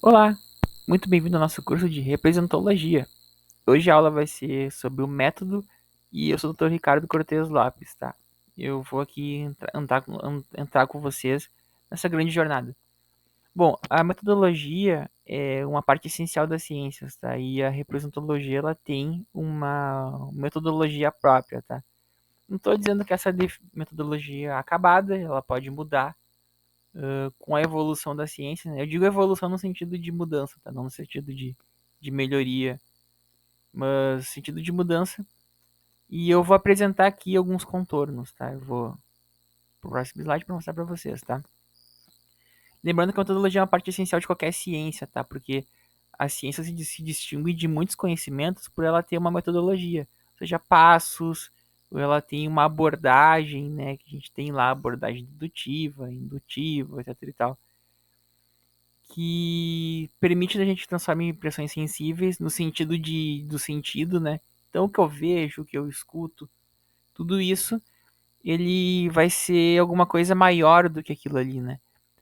Olá, muito bem-vindo ao nosso curso de representologia. Hoje a aula vai ser sobre o método e eu sou o Dr. Ricardo Cortes Lopes, tá? Eu vou aqui entrar com vocês nessa grande jornada. Bom, a metodologia é uma parte essencial das ciências, tá? E a representologia ela tem uma metodologia própria, tá? Não estou dizendo que essa metodologia é acabada, ela pode mudar com a evolução da ciência, né? Eu digo evolução no sentido de mudança, tá? Não no sentido de melhoria, mas no sentido de mudança. E eu vou apresentar aqui alguns contornos, tá? Eu vou pro próximo slide para mostrar para vocês, tá? Lembrando que a metodologia é uma parte essencial de qualquer ciência, tá? Porque a ciência se distingue de muitos conhecimentos por ela ter uma metodologia, ou seja, passos, ou ela tem uma abordagem, né? Que a gente tem lá abordagem dedutiva, indutiva, etc e tal, que permite a gente transformar em impressões sensíveis no sentido do sentido, né? Então o que eu vejo, o que eu escuto, tudo isso, ele vai ser alguma coisa maior do que aquilo ali, né?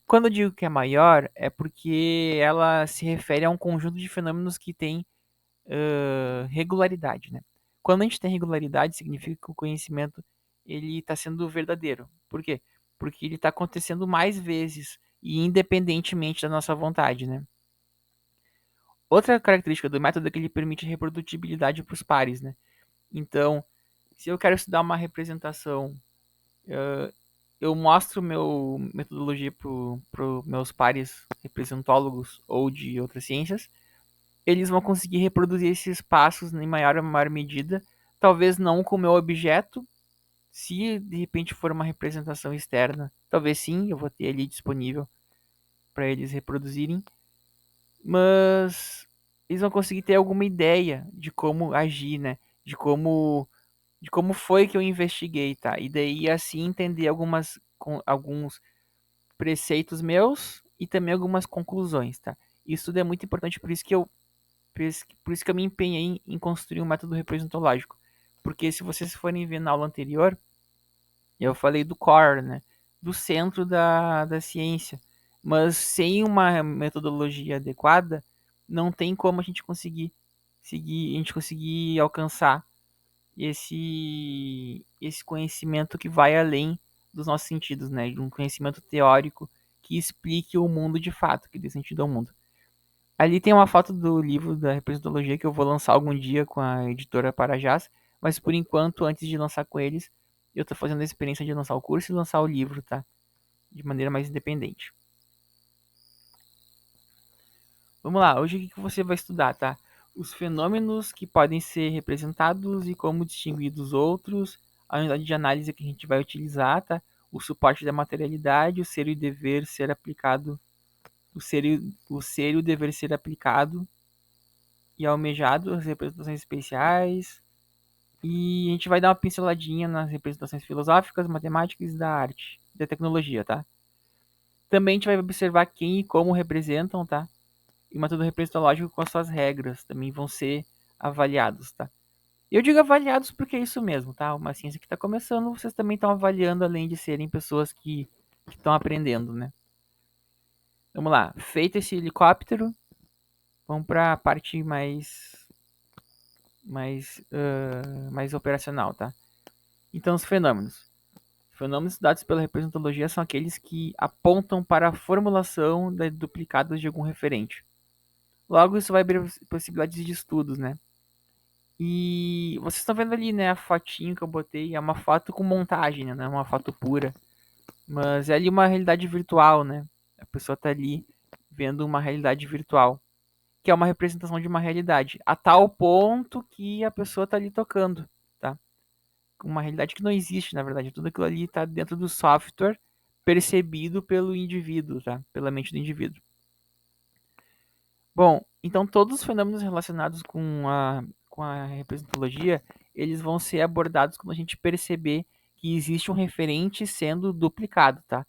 Quando eu digo que é maior, é porque ela se refere a um conjunto de fenômenos que tem regularidade, né? Quando a gente tem regularidade, significa que o conhecimento ele está sendo verdadeiro. Por quê? Porque ele está acontecendo mais vezes e independentemente da nossa vontade, né? Outra característica do método é que ele permite reprodutibilidade para os pares, né? Então, se eu quero estudar uma representação, eu mostro meu metodologia para os meus pares representólogos ou de outras ciências, eles vão conseguir reproduzir esses passos em maior ou maior medida, talvez não com o meu objeto, se de repente for uma representação externa, talvez sim, eu vou ter ali disponível para eles reproduzirem, mas eles vão conseguir ter alguma ideia de como agir, né? De como foi que eu investiguei, tá? E daí assim entender alguns preceitos meus e também algumas conclusões, tá? Isso tudo é muito importante, por isso que eu me empenhei em construir um método representológico. Porque se vocês forem ver na aula anterior, eu falei do core, né? Do centro da ciência. Mas sem uma metodologia adequada, não tem como a gente conseguir alcançar esse conhecimento que vai além dos nossos sentidos, né? De um conhecimento teórico que explique o mundo de fato, que dê sentido ao mundo. Ali tem uma foto do livro da representologia que eu vou lançar algum dia com a editora Parajás, mas por enquanto, antes de lançar com eles, eu tô fazendo a experiência de lançar o curso e lançar o livro, tá? De maneira mais independente. Vamos lá, hoje o que você vai estudar, tá? Os fenômenos que podem ser representados e como distinguir dos outros, a unidade de análise que a gente vai utilizar, tá? O suporte da materialidade, o ser e o dever ser aplicado, o ser e o dever ser aplicado e almejado, as representações especiais, e a gente vai dar uma pinceladinha nas representações filosóficas, matemáticas e da arte, da tecnologia, tá? Também a gente vai observar quem e como representam, tá? E o método representológico com as suas regras também vão ser avaliados, tá? Eu digo avaliados porque é isso mesmo, tá? Uma ciência que está começando, vocês também estão avaliando, além de serem pessoas que estão aprendendo, né? Vamos lá. Feito esse helicóptero, vamos para a parte mais operacional, tá? Então, os fenômenos. Fenômenos estudados pela representologia são aqueles que apontam para a formulação de duplicados de algum referente. Logo, isso vai abrir possibilidades de estudos, né? E vocês estão vendo ali, né, a fotinho que eu botei, é uma foto com montagem, né? Não é uma foto pura. Mas é ali uma realidade virtual, né? A pessoa tá ali vendo uma realidade virtual, que é uma representação de uma realidade, a tal ponto que a pessoa tá ali tocando, tá? Uma realidade que não existe, na verdade. Tudo aquilo ali está dentro do software percebido pelo indivíduo, tá? Pela mente do indivíduo. Bom, então todos os fenômenos relacionados com a representologia, eles vão ser abordados quando a gente perceber que existe um referente sendo duplicado, tá?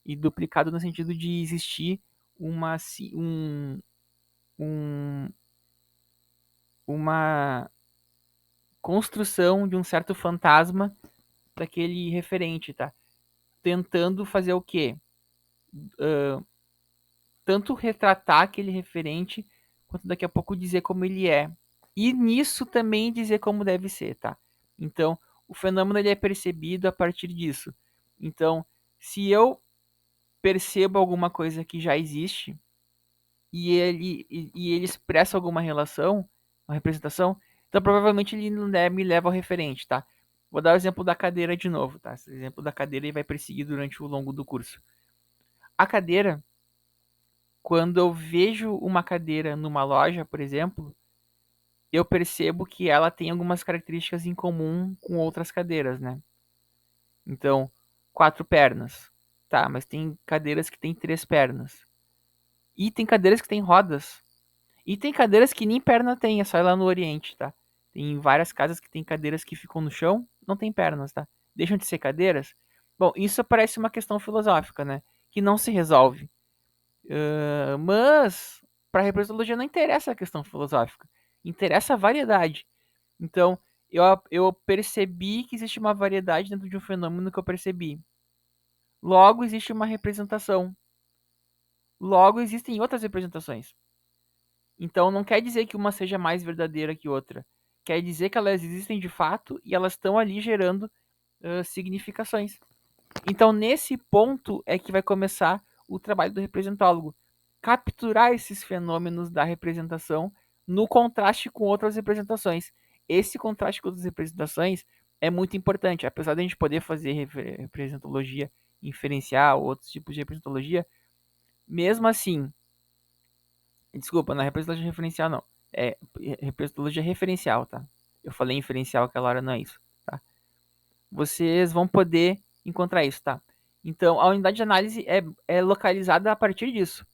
E duplicado no sentido de existir um, uma construção de um certo fantasma daquele referente, tá? Tentando fazer o quê? tanto retratar aquele referente, quanto daqui a pouco dizer como ele é. E nisso também dizer como deve ser, tá? Então, o fenômeno ele é percebido a partir disso. Então, se eu percebo alguma coisa que já existe e ele expressa alguma relação, uma representação, então provavelmente ele me leva ao referente, tá? Vou dar o exemplo da cadeira de novo, tá? Esse exemplo da cadeira ele vai perseguir durante o longo do curso. A cadeira, quando eu vejo uma cadeira numa loja, por exemplo, eu percebo que ela tem algumas características em comum com outras cadeiras, né? Então, 4 pernas. Tá, mas tem cadeiras que tem 3 pernas. E tem cadeiras que tem rodas. E tem cadeiras que nem perna tem, é só ir lá no Oriente, tá? Tem várias casas que tem cadeiras que ficam no chão, não tem pernas, tá? Deixam de ser cadeiras. Bom, isso parece uma questão filosófica, né? Que não se resolve. Mas, para a representologia não interessa a questão filosófica. Interessa a variedade. Então, eu percebi que existe uma variedade dentro de um fenômeno que eu percebi. Logo, existe uma representação. Logo, existem outras representações. Então, não quer dizer que uma seja mais verdadeira que outra. Quer dizer que elas existem de fato e elas estão ali gerando significações. Então, nesse ponto é que vai começar o trabalho do representólogo. Capturar esses fenômenos da representação no contraste com outras representações. Esse contraste com outras representações é muito importante. Apesar de a gente poder fazer representologia inferencial, outros tipos de representologia, mesmo assim, desculpa, não é representologia referencial, não. É representologia referencial, tá? Eu falei inferencial aquela hora, não é isso, tá? Vocês vão poder encontrar isso, tá? Então, a unidade de análise é localizada a partir disso.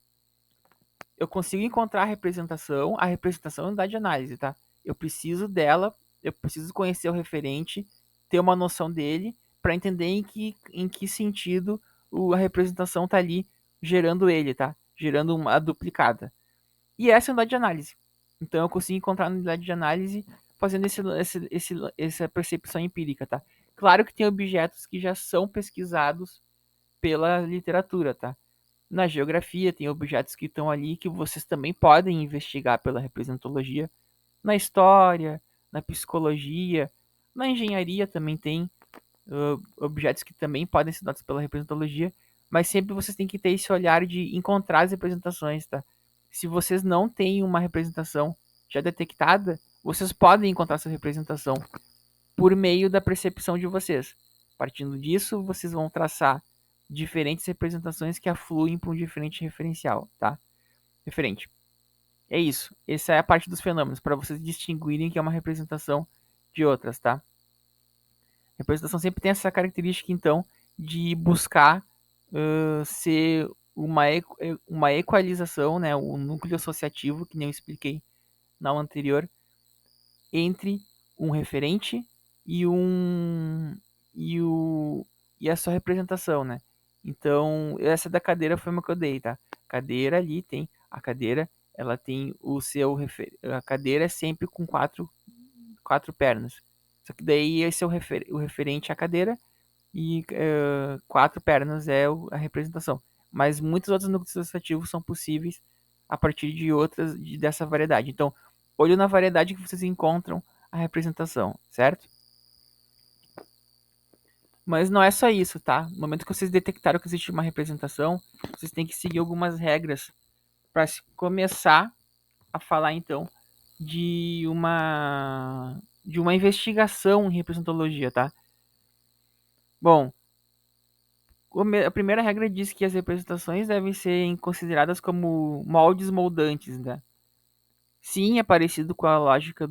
Eu consigo encontrar a representação é a unidade de análise, tá? Eu preciso dela, eu preciso conhecer o referente, ter uma noção dele, para entender em que sentido a representação tá ali gerando ele, tá? Gerando uma duplicada. E essa é a unidade de análise. Então eu consigo encontrar a unidade de análise fazendo essa percepção empírica, tá? Claro que tem objetos que já são pesquisados pela literatura, tá? Na geografia tem objetos que estão ali que vocês também podem investigar pela representologia. Na história, na psicologia, na engenharia também tem objetos que também podem ser dados pela representologia, mas sempre vocês têm que ter esse olhar de encontrar as representações, tá? Se vocês não têm uma representação já detectada, vocês podem encontrar essa representação por meio da percepção de vocês. Partindo disso, vocês vão traçar diferentes representações que afluem para um diferente referencial, tá? Referente. É isso. Essa é a parte dos fenômenos, para vocês distinguirem que é uma representação de outras, tá? A representação sempre tem essa característica, então, de buscar ser uma equalização, né? O núcleo associativo, que nem eu expliquei na aula anterior, entre um referente e e a sua representação, né? Então, essa da cadeira foi uma que eu dei, tá? Cadeira ali tem a cadeira, ela tem o seu a cadeira é sempre com quatro pernas. Só que daí esse é o referente à cadeira e 4 pernas é a representação. Mas muitos outros núcleos associativos são possíveis a partir de outras dessa variedade. Então, olho na variedade que vocês encontram a representação, certo? Mas não é só isso, tá? No momento que vocês detectaram que existe uma representação, vocês têm que seguir algumas regras para começar a falar então de uma investigação em representologia, tá? Bom, a primeira regra diz que as representações devem ser consideradas como moldes moldantes, né? Sim, é parecido com a lógica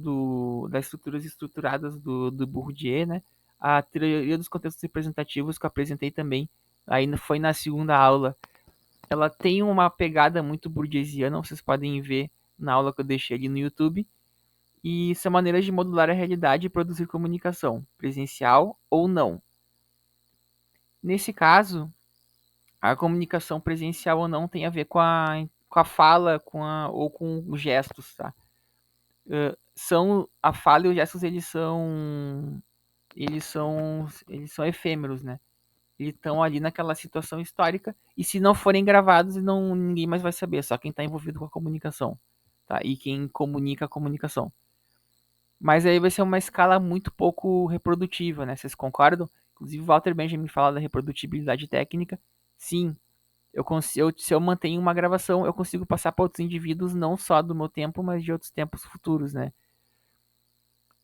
das estruturas estruturadas do Bourdieu, né? A teoria dos contextos representativos que eu apresentei também, ainda foi na segunda aula. Ela tem uma pegada muito bourdieusiana, vocês podem ver na aula que eu deixei ali no YouTube. E são maneiras de modular a realidade e produzir comunicação, presencial ou não. Nesse caso, a comunicação presencial ou não tem a ver com a fala ou com os gestos, tá? A fala e os gestos eles são efêmeros, né? Eles estão ali naquela situação histórica, e se não forem gravados, não, ninguém mais vai saber, só quem está envolvido com a comunicação, tá? E quem comunica a comunicação. Mas aí vai ser uma escala muito pouco reprodutiva, né? Vocês concordam? Inclusive, o Walter Benjamin fala da reprodutibilidade técnica. Sim, se eu mantenho uma gravação, eu consigo passar para outros indivíduos, não só do meu tempo, mas de outros tempos futuros, né?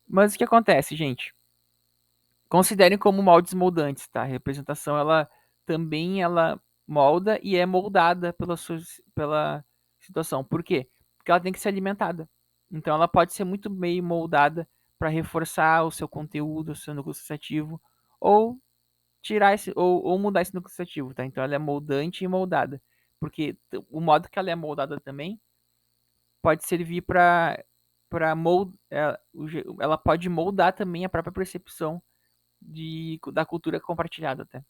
Mas o que acontece, gente? Considerem como moldes moldantes, tá? A representação, ela molda e é moldada pela situação. Por quê? Porque ela tem que ser alimentada. Então ela pode ser muito bem moldada para reforçar o seu conteúdo, o seu núcleo associativo, ou tirar esse, ou mudar esse núcleo associativo, tá? Então ela é moldante e moldada. Porque o modo que ela é moldada também pode servir para ela pode moldar também a própria percepção da cultura compartilhada até.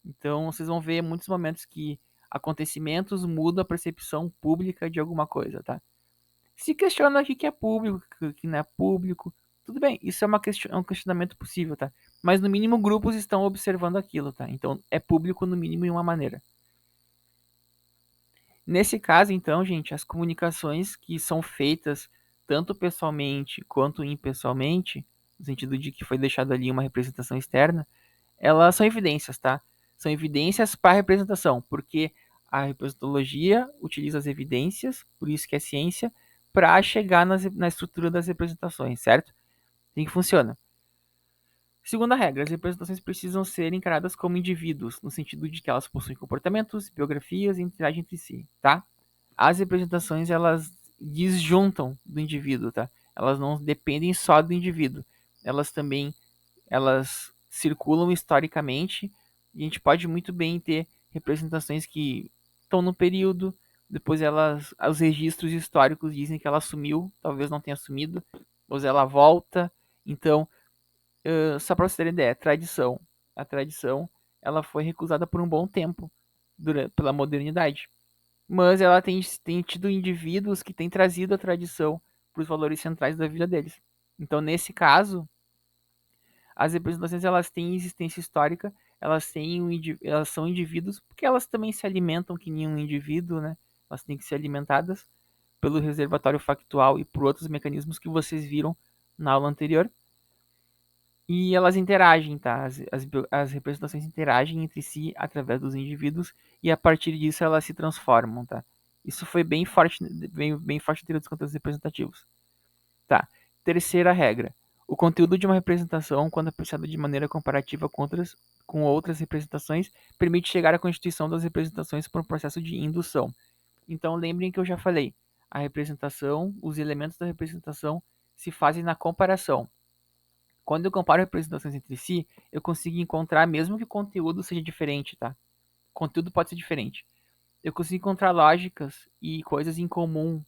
Então vocês vão ver muitos momentos que acontecimentos mudam a percepção pública de alguma coisa, tá? Se questiona o que é público, o que não é público, tudo bem, isso é um questionamento possível, tá? Mas no mínimo grupos estão observando aquilo, tá? Então é público no mínimo em uma maneira. Nesse caso, então, gente, as comunicações que são feitas tanto pessoalmente quanto impessoalmente, no sentido de que foi deixada ali uma representação externa, elas são evidências, tá? São evidências para a representação, porque a representologia utiliza as evidências, por isso que é ciência, para chegar na estrutura das representações, certo? Assim que funciona. Segunda regra, as representações precisam ser encaradas como indivíduos, no sentido de que elas possuem comportamentos, biografias e interagem entre si, tá? As representações, elas disjuntam do indivíduo, tá? Elas não dependem só do indivíduo. Elas circulam historicamente, e a gente pode muito bem ter representações que estão no período, depois os registros históricos dizem que ela sumiu, talvez não tenha sumido, depois ela volta. Então, só para você ter ideia, a tradição, ela foi recusada por um bom tempo pela modernidade, mas ela tem tido indivíduos que têm trazido a tradição para os valores centrais da vida deles. Então, nesse caso, as representações, elas têm existência histórica, elas são indivíduos, porque elas também se alimentam que nem um indivíduo, né? Elas têm que ser alimentadas pelo reservatório factual e por outros mecanismos que vocês viram na aula anterior. E elas interagem, tá? As representações interagem entre si através dos indivíduos, e a partir disso elas se transformam, tá? Isso foi bem forte em teoria dos conteúdos representativos. Tá. Terceira regra. O conteúdo de uma representação, quando apreciado de maneira comparativa com outras representações, permite chegar à constituição das representações por um processo de indução. Então, lembrem que eu já falei, a representação, os elementos da representação se fazem na comparação. Quando eu comparo representações entre si, eu consigo encontrar, mesmo que o conteúdo seja diferente, tá? O conteúdo pode ser diferente. Eu consigo encontrar lógicas e coisas em comum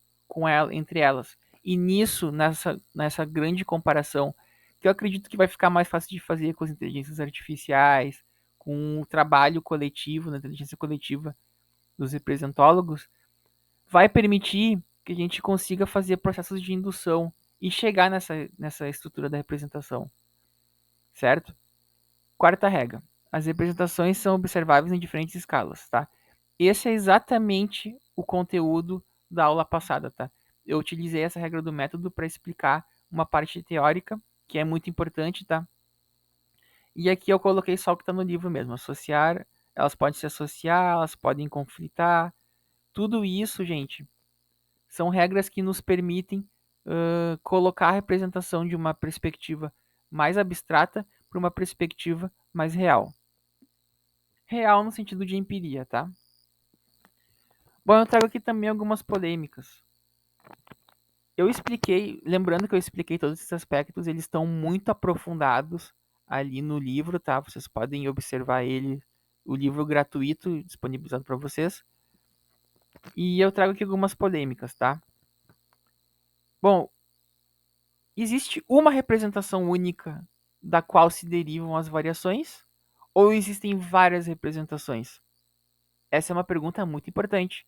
entre elas. E nisso, nessa grande comparação, que eu acredito que vai ficar mais fácil de fazer com as inteligências artificiais, com o trabalho coletivo, na inteligência coletiva dos representólogos, vai permitir que a gente consiga fazer processos de indução e chegar nessa estrutura da representação, certo? Quarta regra. As representações são observáveis em diferentes escalas, tá? Esse é exatamente o conteúdo da aula passada, tá? Eu utilizei essa regra do método para explicar uma parte teórica, que é muito importante, tá? E aqui eu coloquei só o que está no livro mesmo. Associar, elas podem se associar, elas podem conflitar. Tudo isso, gente, são regras que nos permitem colocar a representação de uma perspectiva mais abstrata para uma perspectiva mais real. Real no sentido de empiria, tá? Bom, eu trago aqui também algumas polêmicas. Eu expliquei, lembrando que eu expliquei todos esses aspectos, eles estão muito aprofundados ali no livro, tá? Vocês podem observar ele, o livro gratuito disponibilizado para vocês. E eu trago aqui algumas polêmicas, tá? Bom, existe uma representação única da qual se derivam as variações? Ou existem várias representações? Essa é uma pergunta muito importante,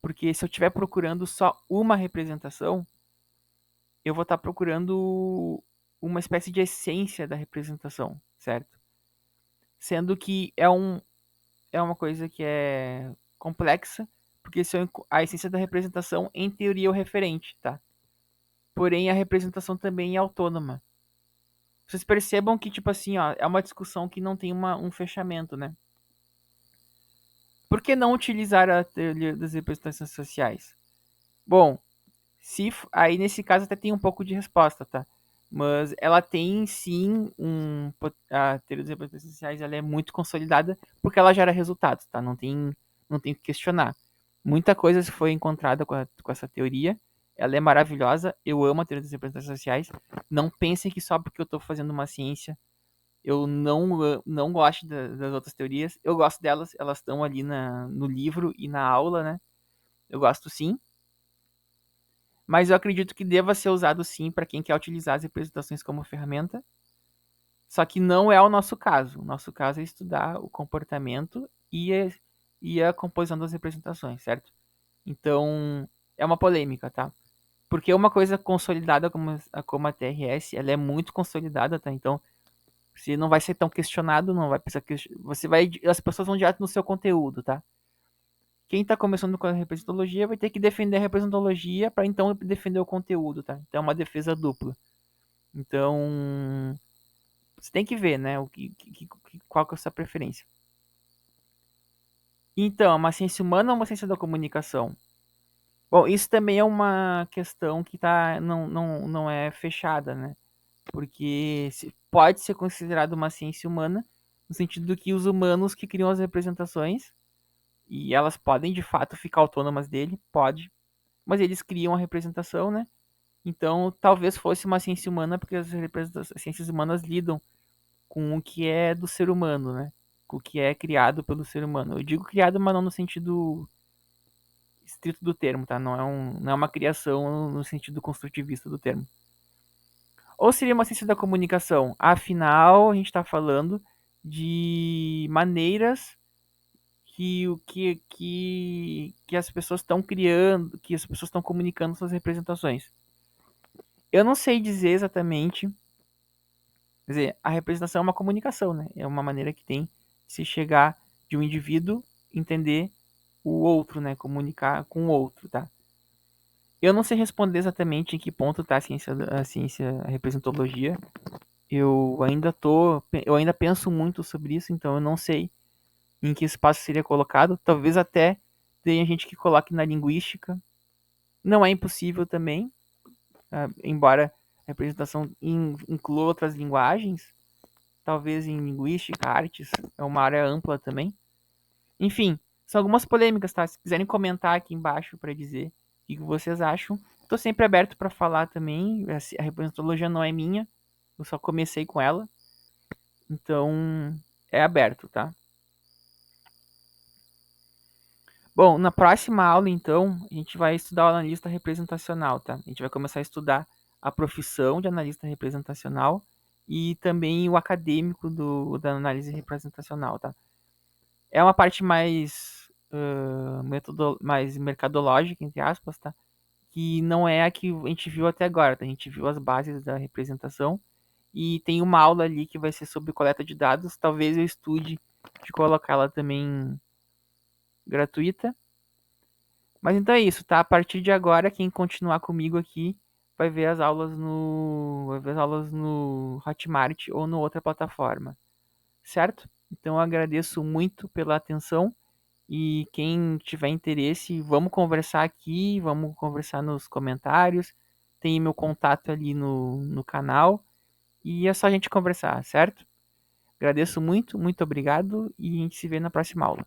porque se eu estiver procurando só uma representação, eu vou estar procurando uma espécie de essência da representação, certo? sendo que é uma coisa que é complexa, porque a essência da representação, em teoria, é o referente, tá? Porém, a representação também é autônoma. Vocês percebam que, tipo assim, ó, é uma discussão que não tem um fechamento, né? Por que não utilizar a teoria das representações sociais? Bom, aí nesse caso até tem um pouco de resposta, tá? Mas ela tem sim a teoria das representações sociais, ela é muito consolidada porque ela gera resultados, tá? Não tem o que questionar. Muita coisa foi encontrada com essa teoria. Ela é maravilhosa. Eu amo a teoria das representações sociais. Não pensem que só porque eu estou fazendo uma ciência eu não gosto das outras teorias. Eu gosto delas, elas estão ali no livro e na aula, né? Eu gosto sim, mas eu acredito que deva ser usado sim para quem quer utilizar as representações como ferramenta. Só que não é o nosso caso. O nosso caso é estudar o comportamento e a composição das representações, certo? Então, é uma polêmica, tá? Porque uma coisa consolidada como a TRS, ela é muito consolidada, tá? Então, você não vai ser tão questionado, não vai precisar as pessoas vão direto no seu conteúdo, tá? Quem tá começando com a representologia vai ter que defender a representologia para então defender o conteúdo, tá? Então é uma defesa dupla. Então, você tem que ver, né, qual que é a sua preferência. Então, uma ciência humana ou uma ciência da comunicação? Bom, isso também é uma questão que não é fechada, né? Porque pode ser considerado uma ciência humana, no sentido que os humanos que criam as representações, e elas podem de fato ficar autônomas dele, pode, mas eles criam a representação, né? Então talvez fosse uma ciência humana, porque as ciências humanas lidam com o que é do ser humano, né? Com o que é criado pelo ser humano. Eu digo criado, mas não no sentido estrito do termo, tá? Não é uma criação no sentido construtivista do termo. Ou seria uma ciência da comunicação? Afinal, a gente está falando de maneiras que as pessoas estão criando, que as pessoas estão comunicando suas representações. Eu não sei dizer exatamente. Quer dizer, a representação é uma comunicação, né? É uma maneira que tem de se chegar de um indivíduo entender o outro, né? Comunicar com o outro, tá? Eu não sei responder exatamente em que ponto está a representologia. Eu ainda penso muito sobre isso, então eu não sei em que espaço seria colocado. Talvez até tenha gente que coloque na linguística. Não é impossível também, embora a representação inclua outras linguagens, talvez em linguística, artes, é uma área ampla também. Enfim, são algumas polêmicas, tá? Se quiserem comentar aqui embaixo para dizer o que vocês acham, estou sempre aberto para falar também. A representologia não é minha, eu só comecei com ela, então é aberto, tá? Bom, na próxima aula, então, a gente vai estudar o analista representacional, tá? A gente vai começar a estudar a profissão de analista representacional e também o acadêmico da análise representacional, tá? É uma parte mais mercadológica, entre aspas, tá? Que não é a que a gente viu até agora, tá? A gente viu as bases da representação e tem uma aula ali que vai ser sobre coleta de dados. Talvez eu estude de colocá-la também gratuita. Mas então é isso, tá? A partir de agora, quem continuar comigo aqui vai ver as aulas no Hotmart ou no outra plataforma, certo? Então eu agradeço muito pela atenção e quem tiver interesse, vamos conversar aqui, vamos conversar nos comentários. Tem meu contato ali no canal e é só a gente conversar, certo? Agradeço muito, muito obrigado e a gente se vê na próxima aula.